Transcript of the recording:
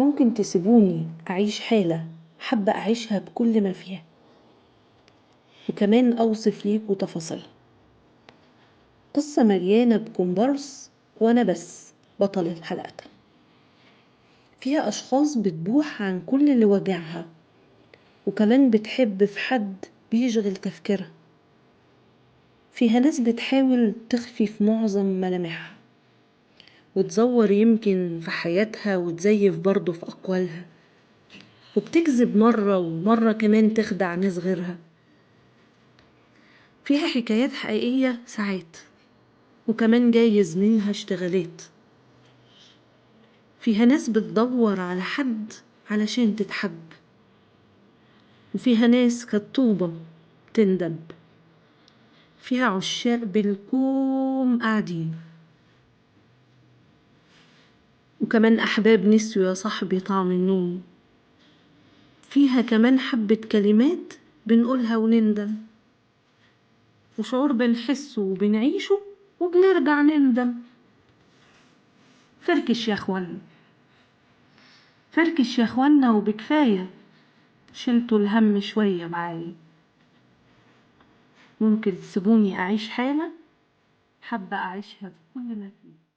ممكن تسيبوني أعيش حالة حابة أعيشها بكل ما فيها، وكمان أوصف ليكوا تفاصيلها. قصة مليانة بكومبارس وأنا بس بطل الحلقة، فيها أشخاص بتبوح عن كل اللي واجعها، وكمان بتحب في حد بيشغل تفكيرها. فيها ناس بتحاول تخفي في معظم ملامحها، وتزور يمكن في حياتها وتزيف برضه في أقوالها، وبتكذب مرة ومرة كمان تخدع ناس غيرها. فيها حكايات حقيقية ساعات، وكمان جايز منها اشتغالات. فيها ناس بتدور على حد علشان تتحب، وفيها ناس كالطوبة تندب. فيها عشاق بالكوم قاعدين، وكمان أحباب نسيوا يا صاحبي طعم النوم. فيها كمان حبة كلمات بنقولها ونندم، وشعور بنحسه وبنعيشه وبنرجع نندم. فركش يا اخوانا، فركش يا اخوانا، وبكفاية شلتوا الهم شوية معايا. ممكن تسيبوني أعيش حالة حابة أعيشها بكل ما فيه.